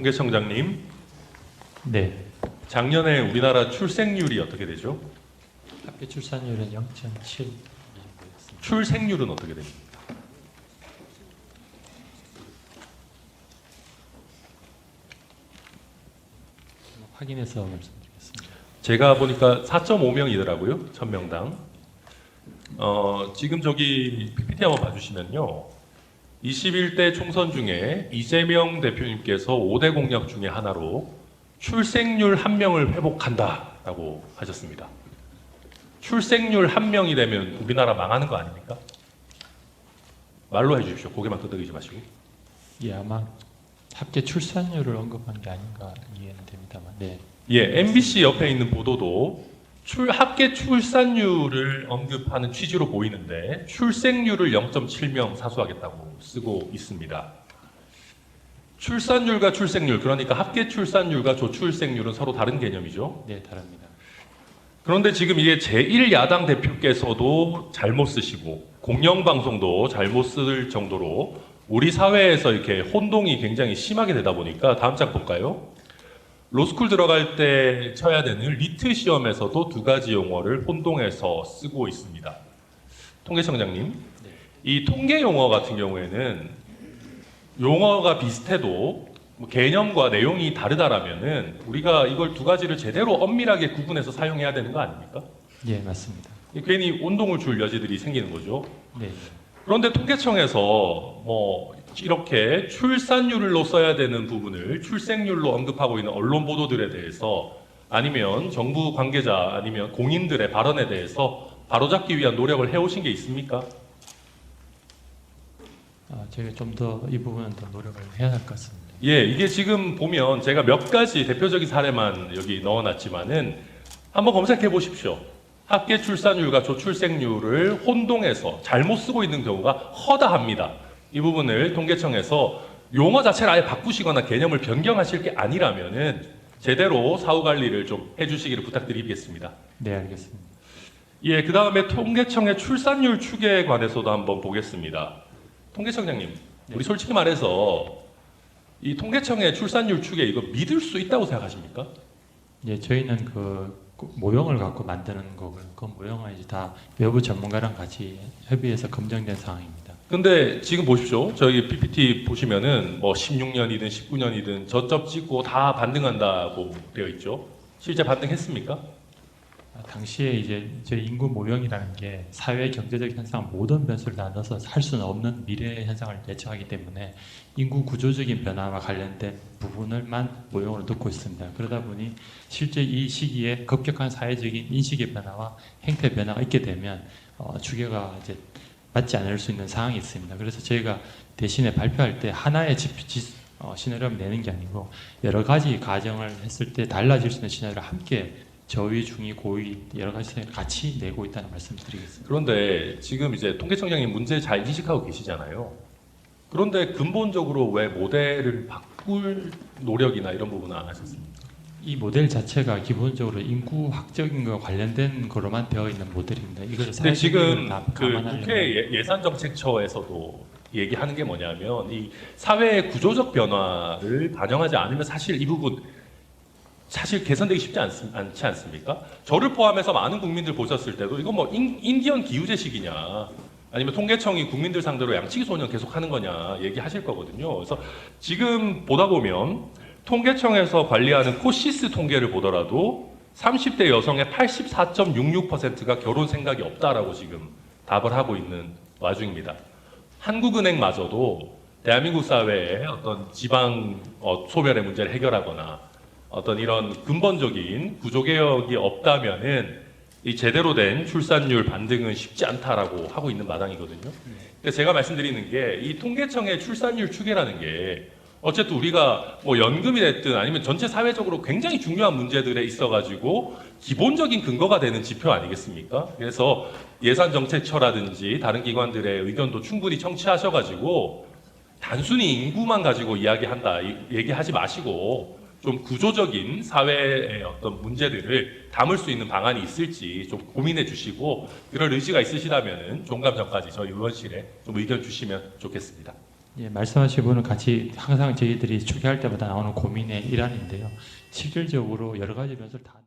통계청장님, 네, 작년에 우리나라 출생률이 어떻게 되죠? 합계 출산율은 0.7. 출생률은 어떻게 됩니까? 확인해서 말씀드리겠습니다. 제가 보니까 4.5명이더라고요, 1000명당. 지금 저기 PPT 한번 봐주시면요. 21대 총선 중에 이재명 대표님께서 5대 공약 중에 하나로 출생률 1명을 회복한다라고 하셨습니다. 출생률 1명이 되면 우리나라 망하는 거 아닙니까? 말로 해주십시오. 고개만 끄덕이지 마시고. 예, 아마 합계 출산율을 언급한 게 아닌가 이해는 됩니다만, 네, 예, MBC 옆에 있는 보도도 합계 출산율을 언급하는 취지로 보이는데 출생률을 0.7명 사수하겠다고 쓰고 있습니다. 출산율과 출생률, 그러니까 합계 출산율과 조출생률은 서로 다른 개념이죠. 네, 다릅니다. 그런데 지금 이게 제1야당 대표께서도 잘못 쓰시고 공영방송도 잘못 쓸 정도로 우리 사회에서 이렇게 혼동이 굉장히 심하게 되다 보니까 다음 장 볼까요? 로스쿨 들어갈 때 쳐야 되는 리트 시험에서도 두 가지 용어를 혼동해서 쓰고 있습니다. 통계청장님, 이 통계 용어 같은 경우에는 용어가 비슷해도 뭐 개념과 내용이 다르다라면은 우리가 이걸 두 가지를 제대로 엄밀하게 구분해서 사용해야 되는 거 아닙니까? 예, 맞습니다. 괜히 혼동을 줄 여지들이 생기는 거죠. 네, 그런데 통계청에서 뭐 이렇게 출산율로 써야 되는 부분을 출생률로 언급하고 있는 언론 보도들에 대해서 아니면 정부 관계자 아니면 공인들의 발언에 대해서 바로잡기 위한 노력을 해오신 게 있습니까? 저희가 좀 더 이 부분은 더 노력을 해야 할 것 같습니다. 예, 이게 지금 보면 제가 몇 가지 대표적인 사례만 여기 넣어놨지만은 한번 검색해 보십시오. 합계 출산율과 조출생률을 혼동해서 잘못 쓰고 있는 경우가 허다합니다. 이 부분을 통계청에서 용어 자체를 아예 바꾸시거나 개념을 변경하실 게 아니라면은 제대로 사후 관리를 좀 해주시기를 부탁드리겠습니다. 네, 알겠습니다. 예, 그 다음에 통계청의 출산율 추계에 관해서도 한번 보겠습니다. 통계청장님, 우리 솔직히 말해서 이 통계청의 출산율 추계 이거 믿을 수 있다고 생각하십니까? 예, 저희는 그 모형을 갖고 만드는 거고요. 그 모형은 이제 다 외부 전문가랑 같이 협의해서 검증된 상황입니다. 근데 지금 보십시오. 저희 PPT 보시면은 뭐 16년이든 19년이든 저점 찍고 다 반등한다고 되어 있죠. 실제 반등했습니까? 당시에 이제 저희 인구 모형이라는 게 사회 경제적 현상 모든 변수를 다 넣어서 할 수는 없는 미래 현상을 예측하기 때문에 인구 구조적인 변화와 관련된 부분을만 모형으로 넣고 있습니다. 그러다 보니 실제 이 시기에 급격한 사회적인 인식의 변화와 행태 변화가 있게 되면 추계가 이제 맞지 않을 수 있는 상황이 있습니다. 그래서 저희가 대신에 발표할 때 하나의 시나리오를 내는 게 아니고 여러 가지 가정을 했을 때 달라질 수 있는 시나리오를 함께 저위, 중위, 고위 여러 가지 시나리오를 같이 내고 있다는 말씀을 드리겠습니다. 그런데 지금 이제 통계청장님 문제 잘 인식하고 계시잖아요. 그런데 근본적으로 왜 모델을 바꿀 노력이나 이런 부분은 안 하셨습니까? 이 모델 자체가 기본적으로 인구 확적인 것과 관련된 거로만 되어 있는 모델입니다. 이것을 근데 지금 다 그 감안하려면 국회 예산정책처에서도 얘기하는 게 뭐냐면 이 사회의 구조적 변화를 반영하지 않으면 사실 이 부분 사실 개선되기 쉽지 않지 않습니까? 저를 포함해서 많은 국민들 보셨을 때도 이거 뭐 인디언 기후제식이냐 아니면 통계청이 국민들 상대로 양치기 소년 계속하는 거냐 얘기하실 거거든요. 그래서 지금 보다 보면 통계청에서 관리하는 코시스 통계를 보더라도 30대 여성의 84.66%가 결혼 생각이 없다라고 지금 답을 하고 있는 와중입니다. 한국은행마저도 대한민국 사회의 어떤 지방 소멸의 문제를 해결하거나 어떤 이런 근본적인 구조개혁이 없다면은 이 제대로 된 출산율 반등은 쉽지 않다라고 하고 있는 마당이거든요. 그래서 제가 말씀드리는 게 이 통계청의 출산율 추계라는 게 어쨌든 우리가 뭐 연금이 됐든 아니면 전체 사회적으로 굉장히 중요한 문제들에 있어가지고 기본적인 근거가 되는 지표 아니겠습니까? 그래서 예산정책처라든지 다른 기관들의 의견도 충분히 청취하셔가지고 단순히 인구만 가지고 얘기하지 마시고 좀 구조적인 사회의 어떤 문제들을 담을 수 있는 방안이 있을지 좀 고민해 주시고 그럴 의지가 있으시다면은 종감 전까지 저희 의원실에 좀 의견 주시면 좋겠습니다. 예, 말씀하신 부분은 같이 항상 저희들이 추계할 때마다 나오는 고민의 일환인데요. 실질적으로 여러 가지 변수를 다